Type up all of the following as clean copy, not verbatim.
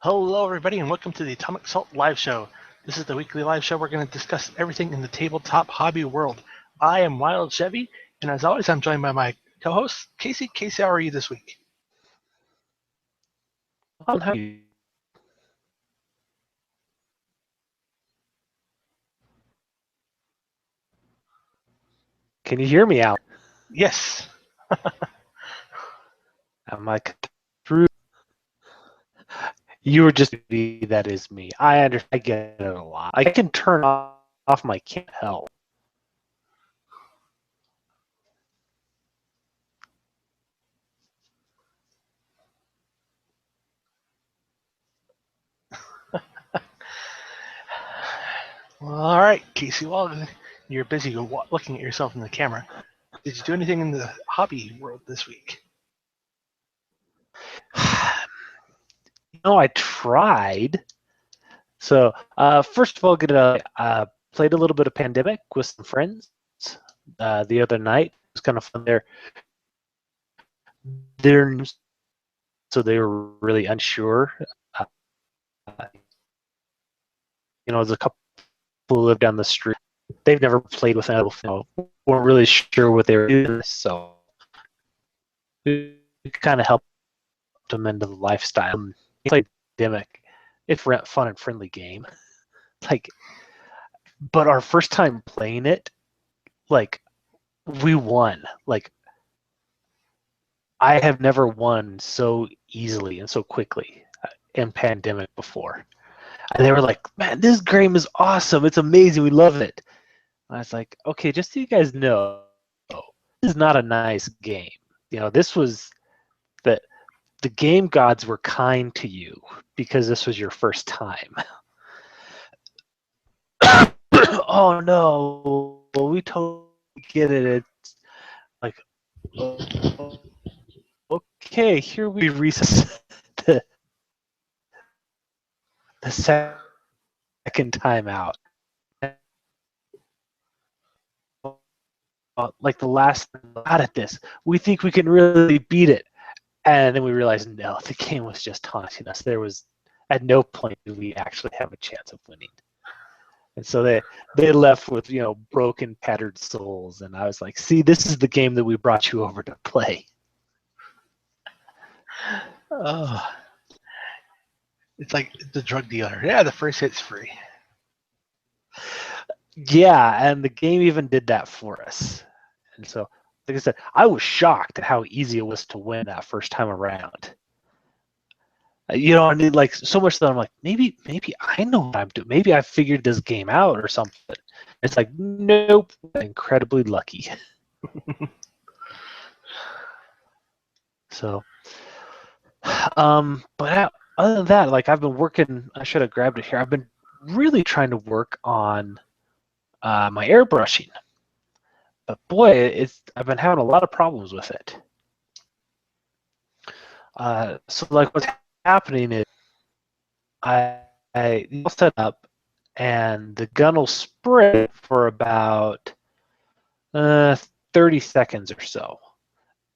Hello, everybody, and welcome to the Atomic Salt Live Show. This is the weekly live show. We're going to discuss everything in the tabletop hobby world. I am Wild Chevy, and as always, I'm joined by my co-host, Casey. Casey, how are you this week? How are you? Can you hear me out? Yes. I'm like, through. You were just me. That is me. I understand. I get it a lot. I can turn off my can't help. Well, all right, Casey. Well, you're busy looking at yourself in the camera. Did you do anything in the hobby world this week? I tried. So, first of all, played a little bit of Pandemic with some friends the other night. It was kind of fun. They're so they were really unsure. Uh, there's a couple who live down the street. They've never played with an weren't really sure what they were doing, so we kind of helped them into the lifestyle. We played Pandemic. It's a fun and friendly game. But our first time playing it, we won. I have never won so easily and so quickly in Pandemic before. And they were like, "Man, this game is awesome. It's amazing. We love it." And I was like, "Okay, just so you guys know, this is not a nice game. This was the game gods were kind to you because this was your first time." Oh no! Well, we totally get it. It's like, okay, here we reset the, the second time out. Like the last out at this, we think we can really beat it, and then we realized no, the game was just taunting us. There was at no point did we actually have a chance of winning. And so they left with broken, tattered souls, and I was like, "See, this is the game that we brought you over to play." Oh, it's like the drug dealer. Yeah, the first hit's free. Yeah, and the game even did that for us. And so, like I said, I was shocked at how easy it was to win that first time around. I mean, like so much that I'm like, maybe I know what I'm doing. Maybe I figured this game out or something. It's like, nope, incredibly lucky. So, but other than that, like I've been working. I should have grabbed it here. I've been really trying to work on my airbrushing, but boy, I've been having a lot of problems with it. So like what's happening is I set up and the gun will spray for about 30 seconds or so,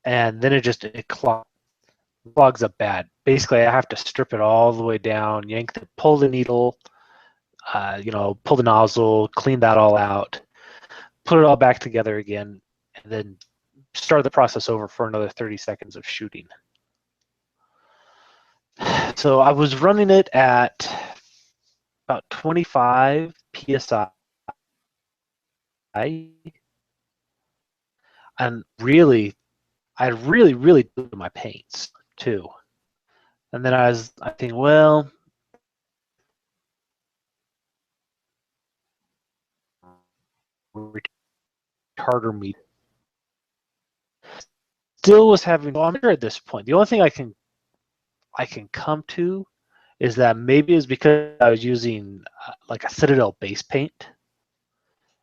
and then it clogs up bad. Basically, I have to strip it all the way down, pull the needle, pull the nozzle, clean that all out, put it all back together again, and then start the process over for another 30 seconds of shooting. So I was running it at about 25 psi, and I really do my paints too. And then I think, well, harder me. Still was having. Well, I'm sure at this point. The only thing I can come to is that maybe it's because I was using like a Citadel base paint.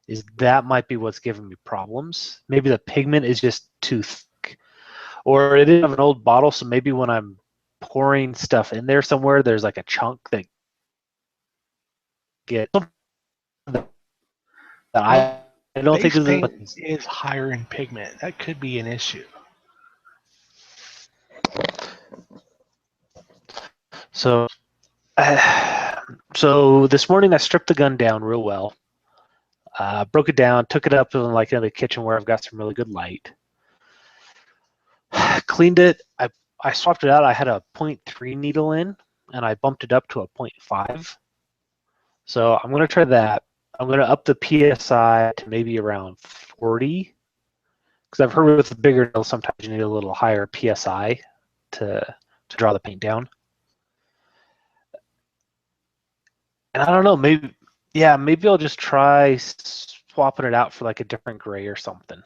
Is that might be what's giving me problems? Maybe the pigment is just too thick, or it is an old bottle. So maybe when I'm pouring stuff in there somewhere, there's like a chunk that gets that Well, I don't think base is. paint is higher in pigment. That could be an issue. So So this morning I stripped the gun down real well. Broke it down, took it up in like in the kitchen where I've got some really good light. Cleaned it. I swapped it out. I had a 0.3 needle in, and I bumped it up to a 0.5. So I'm going to try that. I'm going to up the PSI to maybe around 40, because I've heard with the bigger needle sometimes you need a little higher PSI to draw the paint down. And I don't know, maybe I'll just try swapping it out for like a different gray or something.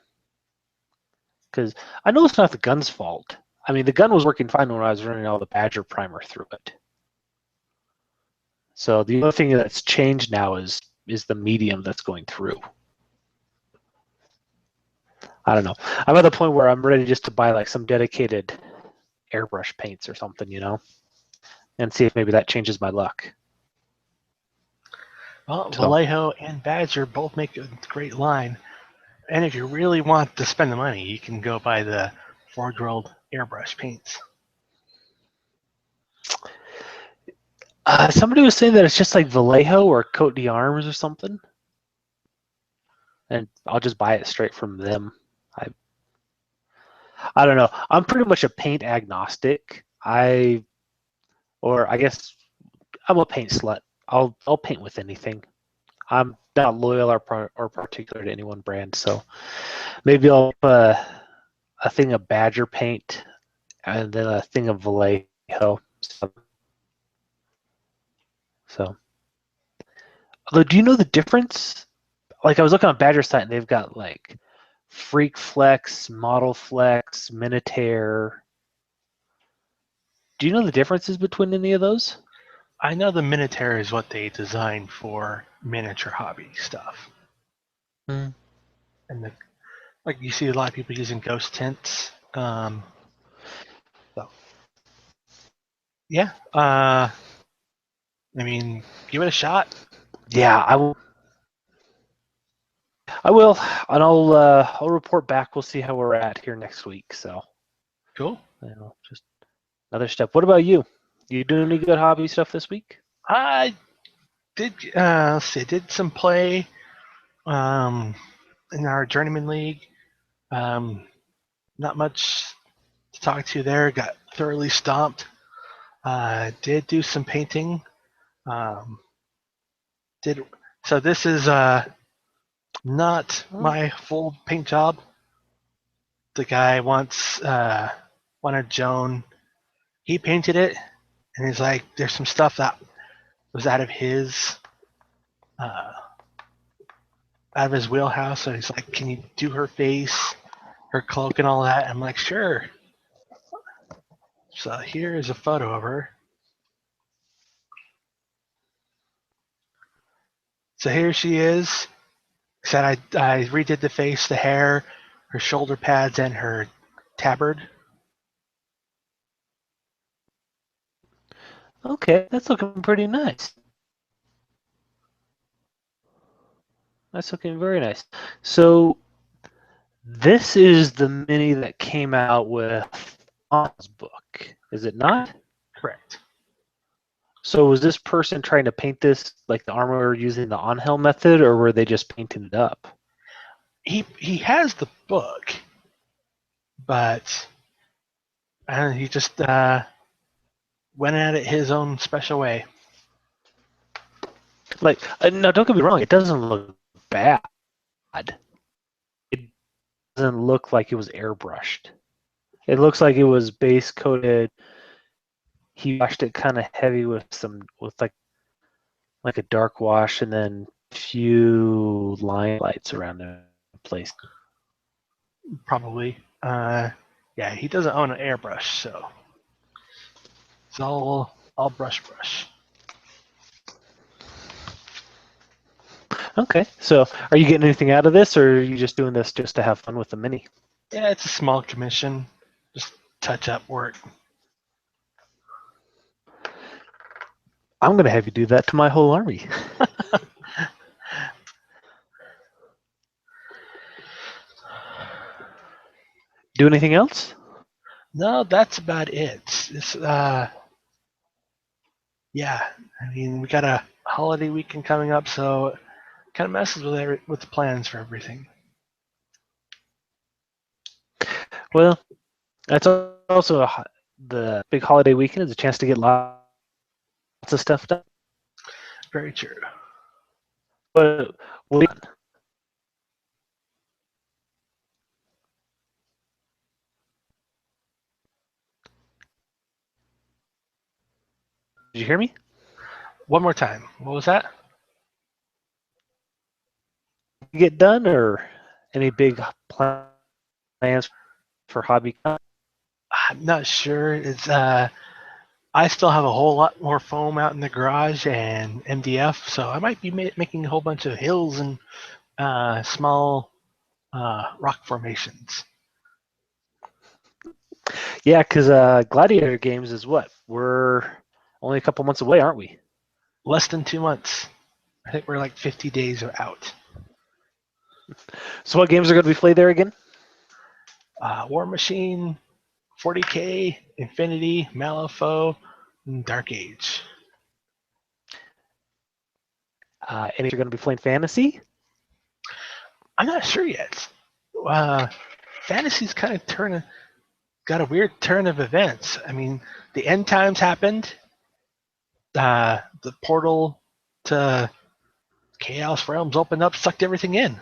Because I know it's not the gun's fault. I mean, the gun was working fine when I was running all the Badger primer through it. So the only thing that's changed now is the medium that's going through. I don't know. I'm at the point where I'm ready just to buy like some dedicated airbrush paints or something, and see if maybe that changes my luck. Well, Vallejo and Badger both make a great line. And if you really want to spend the money, you can go buy the Ford World airbrush paints. Somebody was saying that it's just like Vallejo or Cote d'Arms or something. And I'll just buy it straight from them. I don't know. I'm pretty much a paint agnostic. I guess I'm a paint slut. I'll paint with anything. I'm not loyal or particular to any one brand, so maybe I'll put a thing of Badger paint and then a thing of Vallejo. So, although, do you know the difference? Like, I was looking on Badger site, and they've got like Freak Flex, Model Flex, Minotaur. Do you know the differences between any of those? I know the Minotaur is what they designed for miniature hobby stuff. Mm. And like you see a lot of people using ghost tints. So yeah, I mean, give it a shot. Yeah, I will. I will, and I'll report back. We'll see how we're at here next week. So, Cool. Just another step. What about you? You doing any good hobby stuff this week? I did. Let's see, did some play in our journeyman league. Not much to talk to there. Got thoroughly stomped. Did do some painting. Um, did so. This is not my full paint job. The guy once wanted Joan. He painted it, and he's like, "There's some stuff that was out of his wheelhouse." So he's like, "Can you do her face, her cloak, and all that?" I'm like, "Sure." So here is a photo of her. So here she is. Said I redid the face, the hair, her shoulder pads, and her tabard. Okay, that's looking pretty nice. That's looking very nice. So this is the mini that came out with On's book, is it not? Correct. So was this person trying to paint this like the armor using the on-helm method, or were they just painting it up? He has the book, but he just went at it his own special way. Like, no, don't get me wrong, it doesn't look bad. It doesn't look like it was airbrushed. It looks like it was base coated. He washed it kind of heavy with like a dark wash, and then a few line lights around the place. Probably. Yeah, he doesn't own an airbrush, so it's all brush. Okay, so are you getting anything out of this, or are you just doing this just to have fun with the mini? Yeah, it's a small commission, just touch up work. I'm going to have you do that to my whole army. Do anything else? No, that's about it. It's Yeah, I mean we got a holiday weekend coming up, so it kind of messes with the plans for everything. Well, that's also the big holiday weekend is a chance to get lots of stuff done. Very true. But did you hear me? One more time. What was that? Get done or any big plans for hobby? I'm not sure. It's I still have a whole lot more foam out in the garage and MDF, so I might be making a whole bunch of hills and small rock formations. Yeah, because Gladiator Games is what? We're only a couple months away, aren't we? Less than 2 months. I think we're like 50 days out. So what games are going to be played there again? War Machine, 40K, Infinity, Malifaux, and Dark Age. Any are going to be playing Fantasy? I'm not sure yet. Uh, Fantasy's kind of got a weird turn of events. I mean, the end times happened. The portal to Chaos Realms opened up, sucked everything in,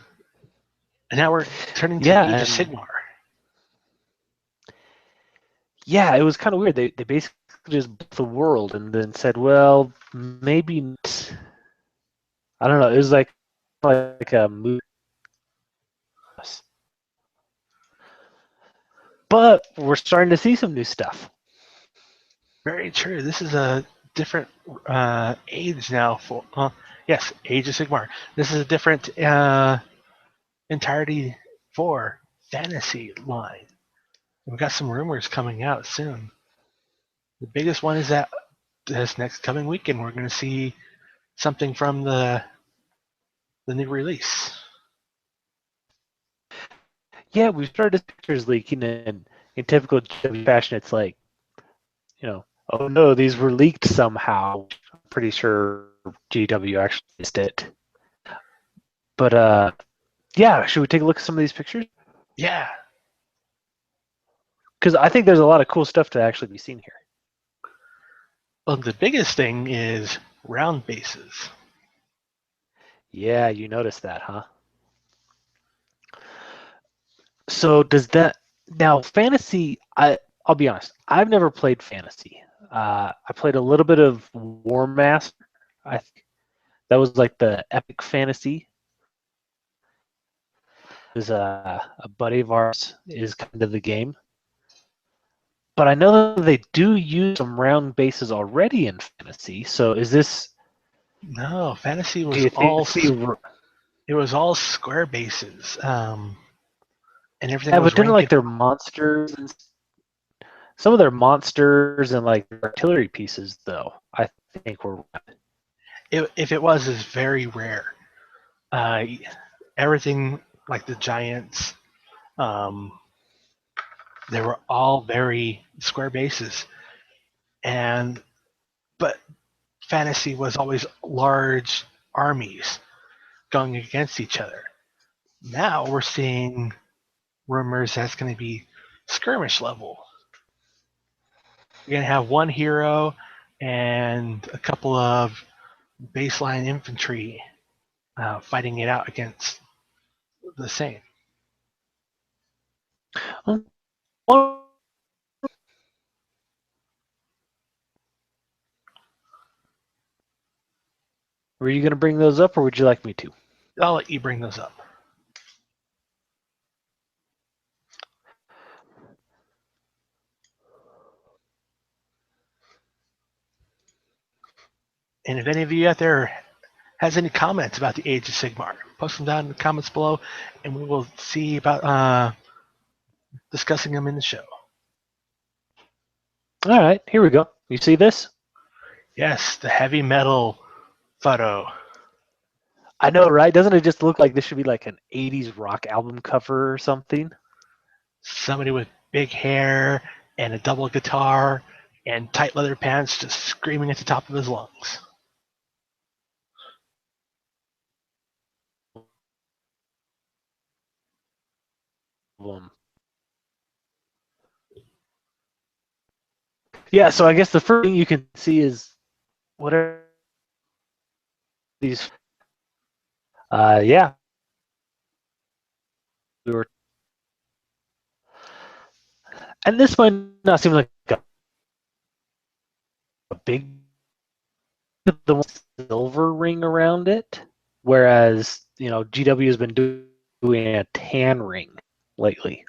and now we're turning to the Yeah, Age of and Sigmar. yeah, it was kind of weird. They basically just built the world and then said, well, maybe not. I don't know. It was like a movie. But we're starting to see some new stuff. Very true. This is a different age now for. Yes, Age of Sigmar. This is a different entirety for fantasy line. We've got some rumors coming out soon. The biggest one is that this next coming weekend we're going to see something from the new release. Yeah, we've started pictures leaking, and in typical GW fashion, it's like, oh no, these were leaked somehow. I'm pretty sure GW actually missed it. But yeah, should we take a look at some of these pictures? Yeah. Because I think there's a lot of cool stuff to actually be seen here. Well, the biggest thing is round bases. Yeah, you noticed that, huh? So does that now fantasy? I'll be honest. I've never played fantasy. I played a little bit of War Master. I think that was like the epic fantasy. Is a buddy of ours is kind of the game, but I know that they do use some round bases already in fantasy. So is this? No, fantasy Do was you think? it was all square bases, and everything Yeah, was but didn't like ranking. their monsters and some of their monsters and like artillery pieces though. I think were If it was, is very rare. Uh, Everything like the giants, um, they were all very square bases, and but fantasy was always large armies going against each other. Now we're seeing rumors that's going to be skirmish level. You're going to have one hero and a couple of baseline infantry fighting it out against the same. Were you going to bring those up, or would you like me to? I'll let you bring those up. And if any of you out there has any comments about the Age of Sigmar, post them down in the comments below, and we will see about discussing them in the show. All right, here we go. You see this? Yes, the heavy metal photo. I know, right? Doesn't it just look like this should be like an 80s rock album cover or something? Somebody with big hair and a double guitar and tight leather pants, just screaming at the top of his lungs. Yeah, so I guess the first thing you can see is whatever these. Yeah, we were, and this might not seem like a big, the silver ring around it, whereas GW has been doing a tan ring lately.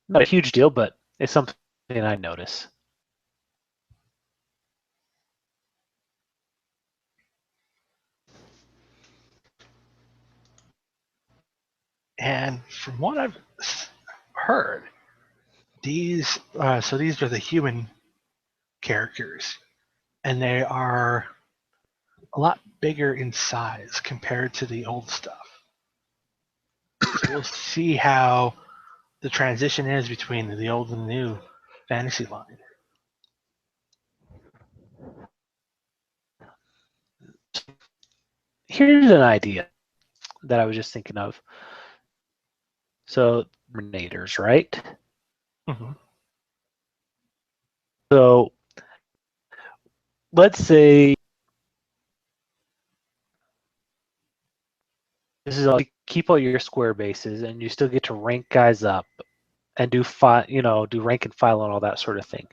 Not a huge deal, but it's something I notice. And from what I've heard, these are the human characters, and they are a lot bigger in size compared to the old stuff. So we'll see how the transition is between the old and the new fantasy line. Here's an idea that I was just thinking of. So, Terminators, right? Mm-hmm. So, let's say this is all, keep all your square bases, and you still get to rank guys up and do do rank and file and all that sort of thing.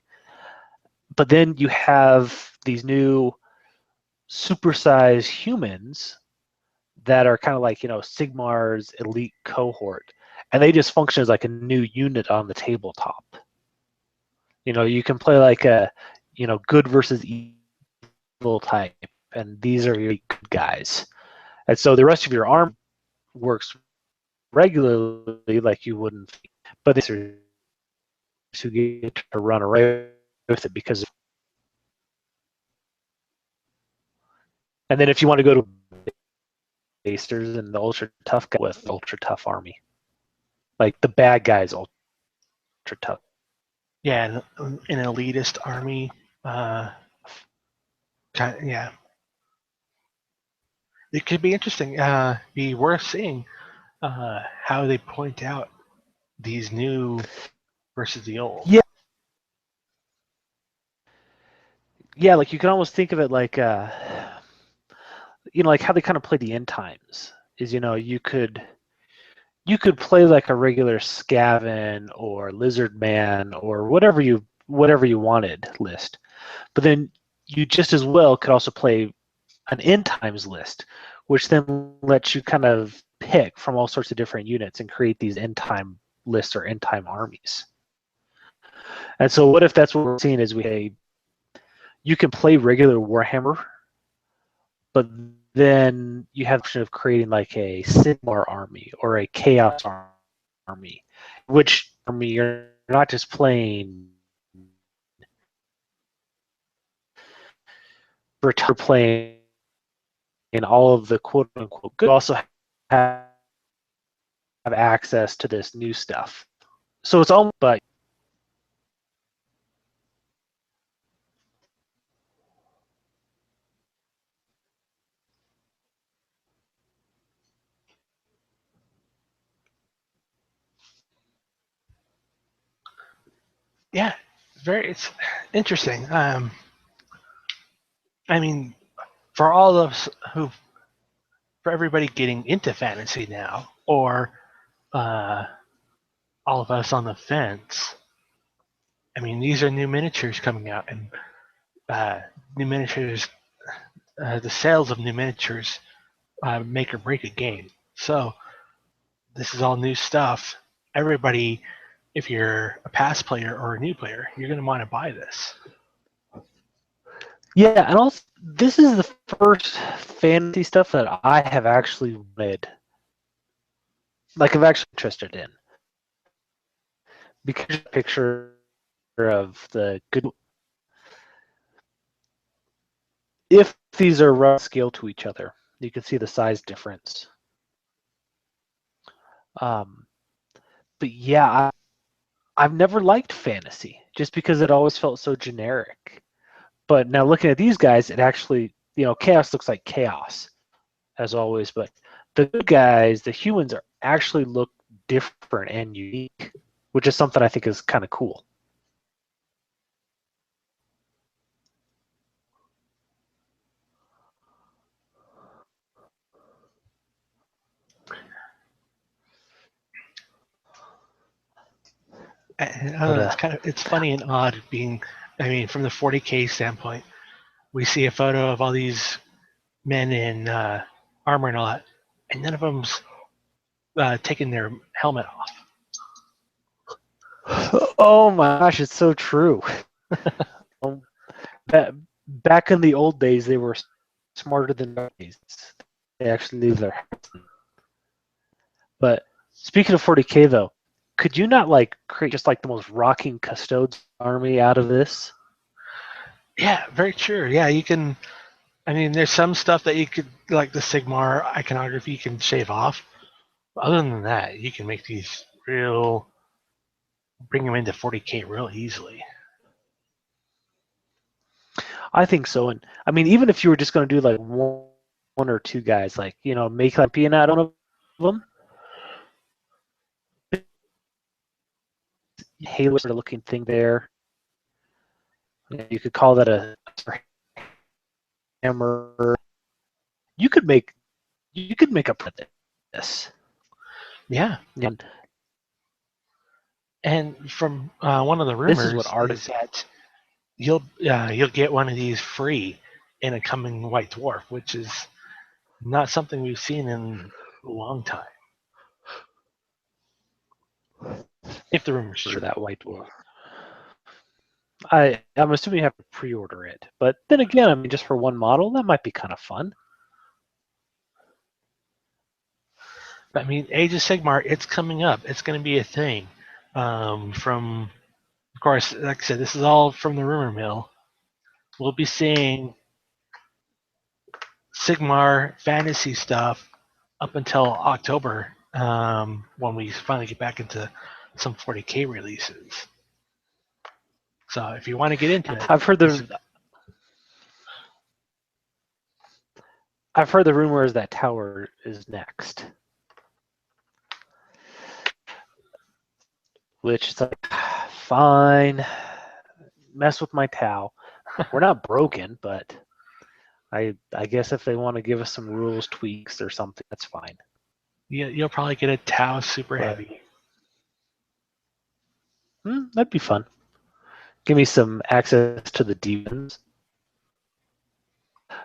But then you have these new supersized humans that are kind of like Sigmar's elite cohort, and they just function as like a new unit on the tabletop. You can play like a good versus evil type, and these are your good guys, and so the rest of your arm works regularly like you wouldn't, but these are who get to run away with it because. And then if you want to go to Basters and the ultra tough guy with ultra tough army, like the bad guys ultra tough. Yeah, an elitist army. Yeah, it could be interesting. Be worth seeing how they point out these new versus the old. Yeah, yeah, like you can almost think of it like like how they kind of play the end times is you could play like a regular Skaven or Lizard Man or whatever you wanted list, but then you just as well could also play an end times list, which then lets you kind of pick from all sorts of different units and create these end time lists or end time armies. And so what if that's what we're seeing is you can play regular Warhammer, but then you have the option of creating like a Sigmar army or a Chaos army, which army you're not just playing for playing in all of the quote unquote good, you also have access to this new stuff. So it's all, but Yeah, it's interesting. I mean, for all of us for everybody getting into fantasy now, or uh, all of us on the fence. I mean, these are new miniatures coming out, and new miniatures, the sales of new miniatures make or break a game. So this is all new stuff. Everybody, if you're a past player or a new player, you're going to want to buy this. yeah, and also this is the first fantasy stuff that I have actually wanted, like I've actually interested in, because picture of the good. If these are rough scale to each other, you can see the size difference. Um, but yeah, I've never liked fantasy just because it always felt so generic. But now looking at these guys, it actually, chaos looks like chaos as always. But the good guys, the humans, are actually look different and unique, which is something I think is kind of cool. It's funny and odd being, from the 40K standpoint, we see a photo of all these men in armor and all that, and none of them's taking their helmet off. Oh my gosh, it's so true. Back in the old days, they were smarter than nowadays. They actually leave their hats in. But speaking of 40K though, could you not create just the most rocking custodes army out of this? Yeah, very true. Yeah, you can. There's some stuff that you could, like the Sigmar iconography, you can shave off. Other than that, you can make these bring them into 40K real easily. I think so. And even if you were just going to do one or two guys, make champion out of them, Halo sort of looking thing there. You could call that a hammer. You could make a print this. Yeah. And from one of the rumors is that you'll get one of these free in a coming White Dwarf, which is not something we've seen in a long time. If the rumors for true. that White Dwarf. I'm assuming you have to pre-order it, but then again, just for one model, that might be kind of fun. Age of Sigmar, it's coming up. It's going to be a thing. From, of course, like I said, this is all from the rumor mill. We'll be seeing Sigmar fantasy stuff up until October, when we finally get back into some 40K releases. So if you want to get into it, I've heard the rumors that Tower is next, which is fine. Mess with my Tau. We're not broken, but I guess if they want to give us some rules tweaks or something, that's fine. You'll probably get a Tau super heavy. That'd be fun. Give me some access to the demons.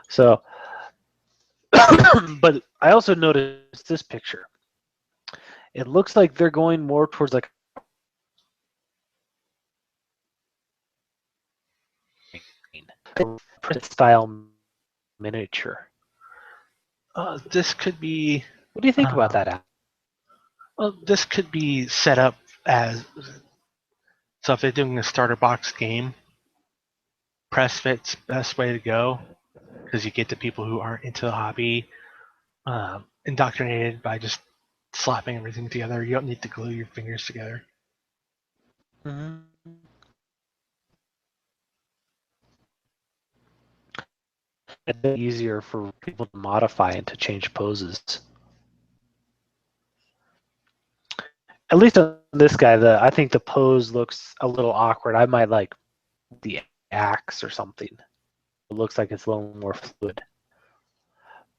So, but I also noticed this picture. It looks like they're going more towards print style miniature. This could be. What do you think about that, Al? Well, this could be set up as, so if they're doing a starter box game, press fit's best way to go, because you get the people who aren't into the hobby indoctrinated by just slapping everything together. You don't need to glue your fingers together. Mm-hmm. It's easier for people to modify and to change poses. At least on this guy, I think the pose looks a little awkward. I might like the axe or something. It looks like it's a little more fluid.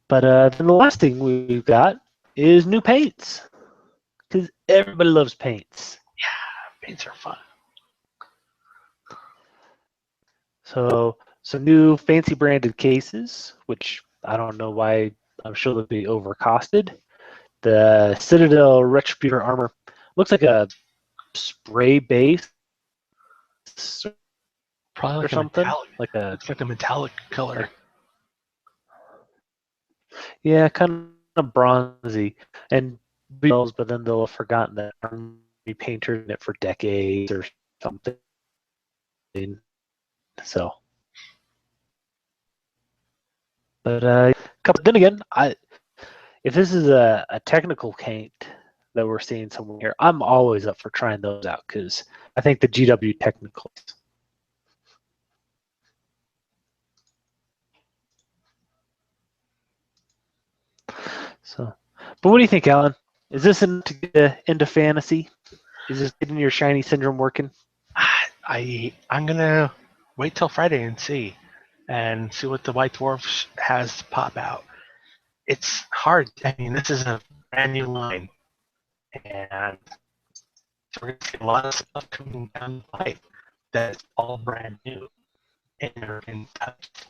But then the last thing we've got is new paints, because everybody loves paints. Yeah, paints are fun. So some new fancy branded cases, which I don't know why. I'm sure they'll be overcosted. The Citadel Retributor armor looks like a spray base, probably like or something. Looks like a metallic color. Yeah, kind of bronzy, and but then they'll have forgotten that army painted it for decades or something. So, but then again, if this is a technical paint, that we're seeing somewhere here. I'm always up for trying those out because I think the GW technicals. So, but what do you think, Alan? Is this enough to get into fantasy? Is this getting your shiny syndrome working? I'm gonna wait till Friday and see what the White Dwarf has to pop out. It's hard. I mean, this is a brand new line, and so we're gonna see a lot of stuff coming down the pipe that's all brand new and never been touched.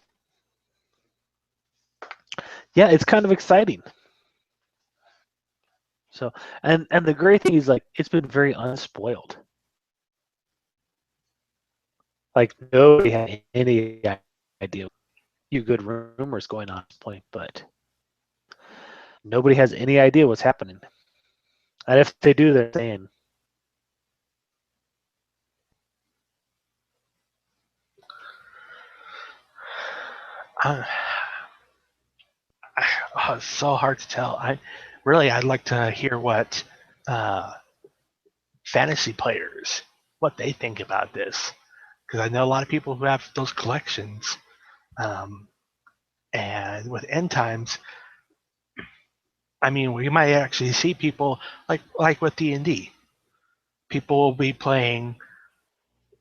Yeah, it's kind of exciting. So, and the great thing is, like, it's been very unspoiled. Like, nobody had any idea. You good rumors going on at this point, but nobody has any idea what's happening. And if they do, they're saying. Oh, it's so hard to tell. I'd like to hear what fantasy players what they think about this, because I know a lot of people who have those collections. And with end times, I mean, we might actually see people like with D&D. People will be playing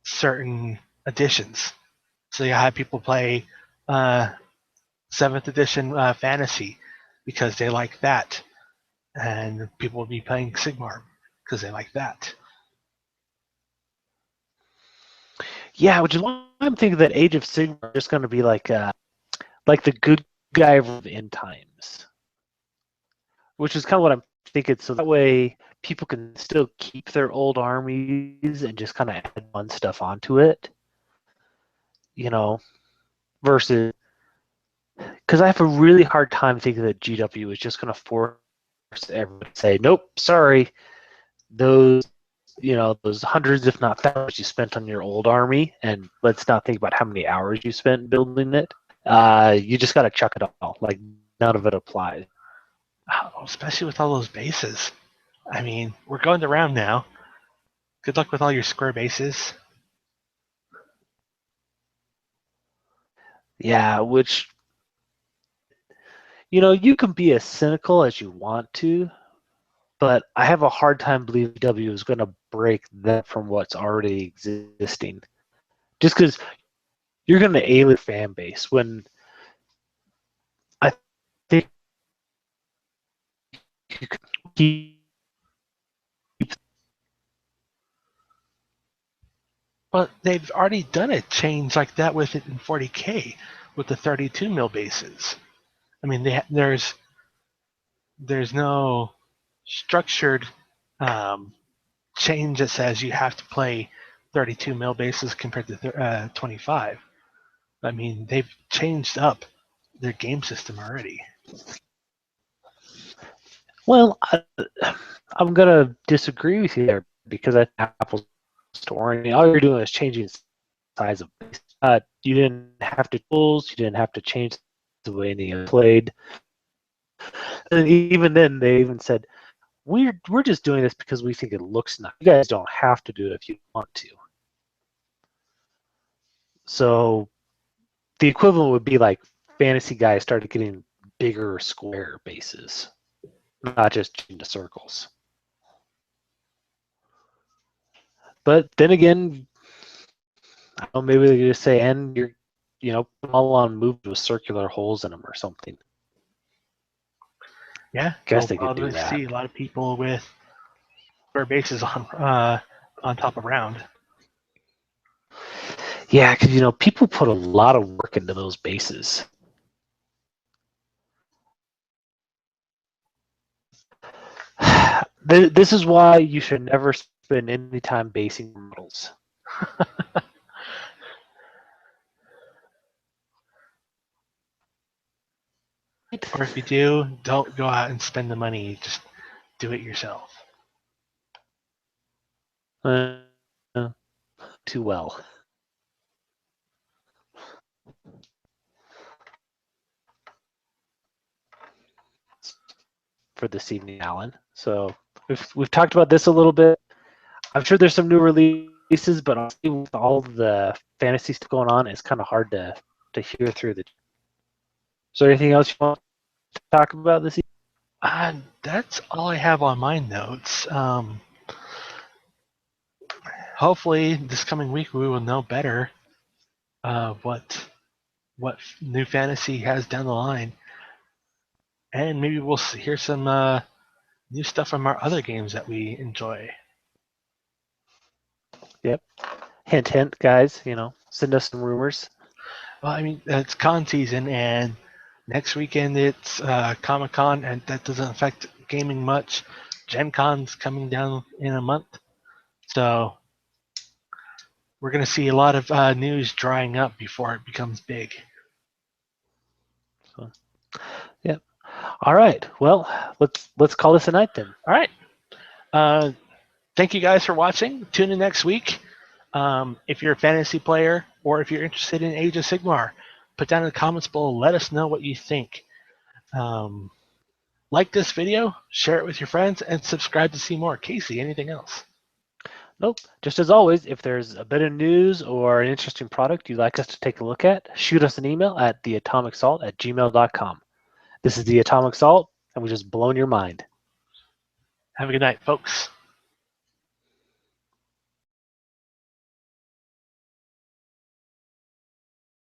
certain editions. So you have people play seventh edition fantasy because they like that, and people will be playing Sigmar because they like that. Yeah, which is why I'm thinking that Age of Sigmar is just going to be like the good guy of end times, which is kind of what I'm thinking. So that way, people can still keep their old armies and just kind of add fun stuff onto it, versus because I have a really hard time thinking that GW is just going to force everyone to say, nope, sorry, those those hundreds, if not thousands, you spent on your old army, and let's not think about how many hours you spent building it. You just got to chuck it all. Like, none of it applies. Especially with all those bases. I mean, we're going to round now. Good luck with all your square bases. Yeah, which you can be as cynical as you want to, but I have a hard time believing W is going to break that from what's already existing. Just because you're going to alienate fan base when I think you can keep. But they've already done a change like that with it in 40K with the 32 mil bases. I mean, there's no structured um, change that says you have to play 32 mil bases compared to 25. I mean, they've changed up their game system already. Well, I'm going to disagree with you there because I think Apple's to orange. All you're doing is changing the size of base. You didn't have to tools. You didn't have to change the way any played. And even then, they even said, we're just doing this because we think it looks nice. You guys don't have to do it if you want to. So the equivalent would be like fantasy guys started getting bigger square bases, not just into circles. But then again, I don't know, maybe they just say, and you're, all on moves with circular holes in them or something. Yeah, Guess you'll they could do probably that. see a lot of people with square bases on top of round. Yeah, because people put a lot of work into those bases. This is why you should never spend any time basing models. Or if you do, don't go out and spend the money. Just do it yourself. Too well. For this evening, Alan. So we've talked about this a little bit. I'm sure there's some new releases, but honestly, with all the fantasy stuff going on, it's kind of hard to hear through the. Is there anything else you want to talk about this evening? That's all I have on my notes. Hopefully, this coming week we will know better what new fantasy has down the line, and maybe we'll hear some new stuff from our other games that we enjoy. Yep. Hint, hint, guys. Send us some rumors. Well, I mean, it's con season, and next weekend it's Comic Con, and that doesn't affect gaming much. Gen Con's coming down in a month, so we're going to see a lot of news drying up before it becomes big. So, yeah. All right. Well, let's call this a night then. All right. Thank you guys for watching. Tune in next week. If you're a fantasy player or if you're interested in Age of Sigmar, put down in the comments below. Let us know what you think. Like this video, share it with your friends, and subscribe to see more. Casey, anything else? Nope. Just as always, if there's a bit of news or an interesting product you'd like us to take a look at, shoot us an email at theatomicsalt@gmail.com. This is The Atomic Salt, and we just blown your mind. Have a good night, folks.